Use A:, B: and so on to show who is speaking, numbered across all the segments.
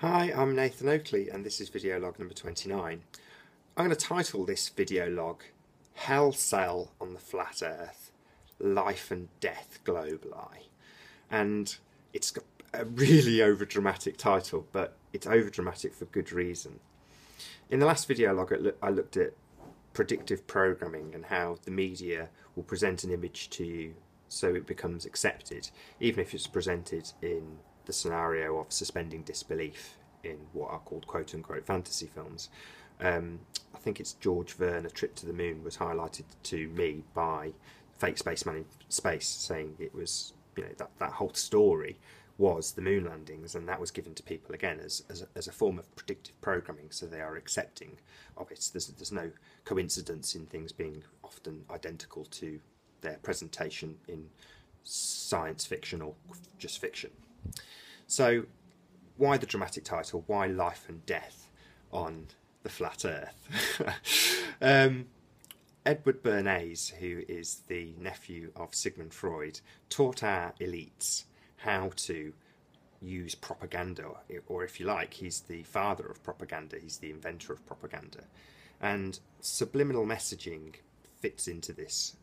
A: Hi, I'm Nathan Oakley and this is video log number 29. I'm going to title this video log Hell Cell on the Flat Earth, Life and Death Globe Lie. And it's got a really overdramatic title, but it's overdramatic for good reason. In the last video log I looked at predictive programming and how the media will present an image to you so it becomes accepted, even if it's presented in the scenario of suspending disbelief in what are called quote-unquote fantasy films. I think it's George Verne, A Trip to the Moon, was highlighted to me by Fake Spaceman in Space, saying it was, you know, that whole story was the moon landings, and that was given to people again as a form of predictive programming, so they are accepting of it. There's no coincidence in things being often identical to their presentation in science fiction or just fiction. So why the dramatic title? Why life and death on the flat earth? Edward Bernays, who is the nephew of Sigmund Freud, taught our elites how to use propaganda, or if you like, he's the father of propaganda, he's the inventor of propaganda. And subliminal messaging fits into this.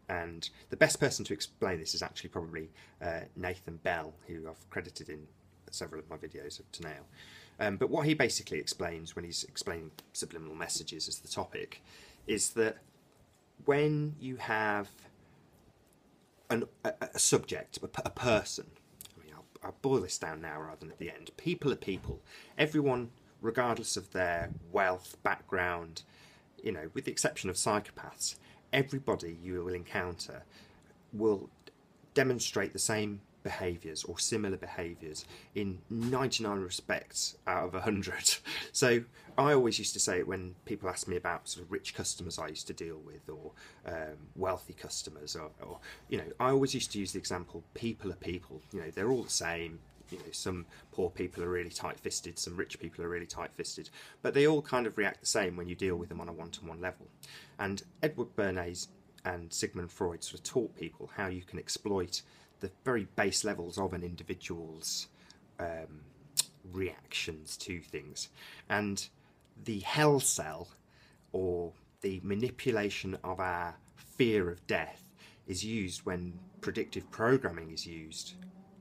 A: And the best person to explain this is actually probably Nathan Bell, who I've credited in several of my videos up to now. But what he basically explains when he's explaining subliminal messages as the topic is that when you have a subject, a person, I mean, I'll boil this down now rather than at the end. People are people. Everyone, regardless of their wealth, background, you know, with the exception of psychopaths, everybody you will encounter will demonstrate the same behaviours or similar behaviours in 99 respects out of 100. So I always used to say it when people ask me about sort of rich customers I used to deal with, or wealthy customers, or you know, I always used to use the example, people are people, you know, they're all the same. You know, some poor people are really tight-fisted, some rich people are really tight-fisted, but they all kind of react the same when you deal with them on a one-to-one level. And Edward Bernays and Sigmund Freud sort of taught people how you can exploit the very base levels of an individual's reactions to things. And the hell cell, or the manipulation of our fear of death, is used when predictive programming is used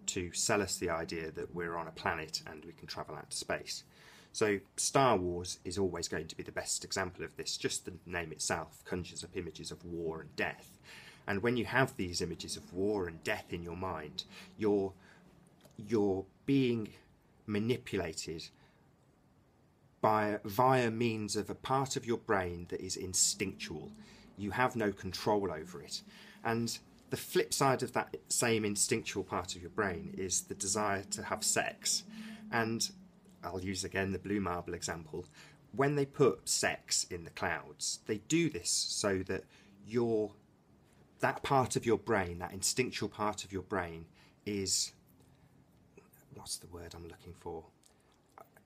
A: to sell us the idea that we're on a planet and we can travel out to space. So Star Wars is always going to be the best example of this. Just the name itself conjures up images of war and death. And when you have these images of war and death in your mind, you're being manipulated via means of a part of your brain that is instinctual. You have no control over it. And the flip side of that same instinctual part of your brain is the desire to have sex. And I'll use again the blue marble example. When they put sex in the clouds, they do this so that that part of your brain, that instinctual part of your brain, is, what's the word I'm looking for?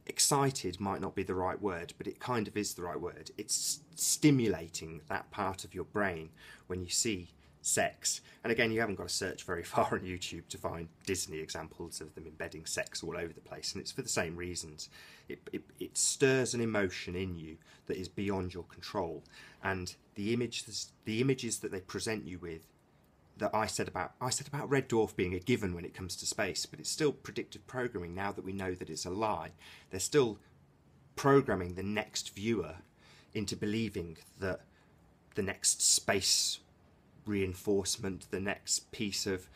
A: Excited might not be the right word, but it kind of is the right word. It's stimulating that part of your brain when you see sex. And again, you haven't got to search very far on YouTube to find Disney examples of them embedding sex all over the place, and it's for the same reasons. It stirs an emotion in you that is beyond your control. And the images that they present you with, that I said about Red Dwarf being a given when it comes to space, but it's still predictive programming now that we know that it's a lie. They're still programming the next viewer into believing that the next space reinforcement, the next piece of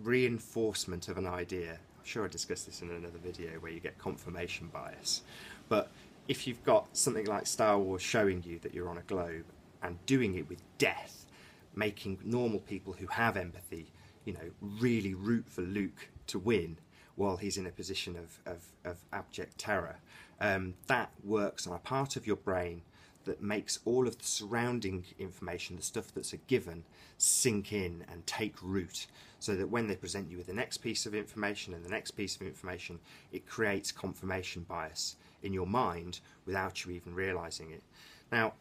A: reinforcement of an idea. I'm sure I discussed this in another video where you get confirmation bias. But if you've got something like Star Wars showing you that you're on a globe and doing it with death, making normal people who have empathy, you know, really root for Luke to win while he's in a position of abject terror, that works on a part of your brain that makes all of the surrounding information, the stuff that's a given, sink in and take root, so that when they present you with the next piece of information and the next piece of information, it creates confirmation bias in your mind without you even realising it. Now,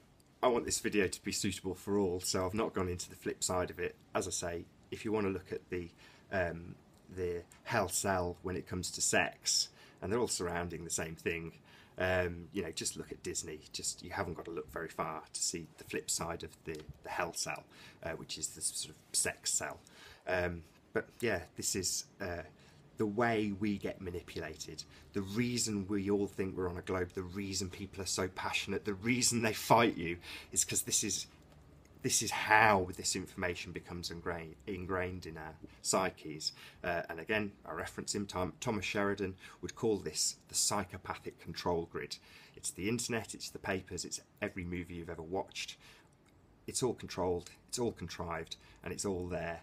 A: I want this video to be suitable for all, so I've not gone into the flip side of it. As I say, if you want to look at the hell sell when it comes to sex, and they're all surrounding the same thing. You know, just look at Disney. Just, you haven't got to look very far to see the flip side of the hell sell, which is the sort of sex sell. But yeah, this is the way we get manipulated. The reason we all think we're on a globe, the reason people are so passionate, the reason they fight you is because this is how this information becomes ingrained in our psyches. And again, I reference him, Thomas Sheridan would call this the psychopathic control grid. It's the internet, it's the papers, it's every movie you've ever watched. It's all controlled, it's all contrived, and it's all there,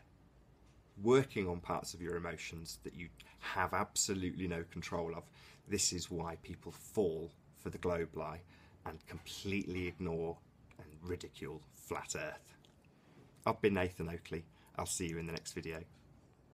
A: working on parts of your emotions that you have absolutely no control of. This is why people fall for the globe lie and completely ignore and ridicule flat earth. I've been Nathan Oakley. I'll see you in the next video.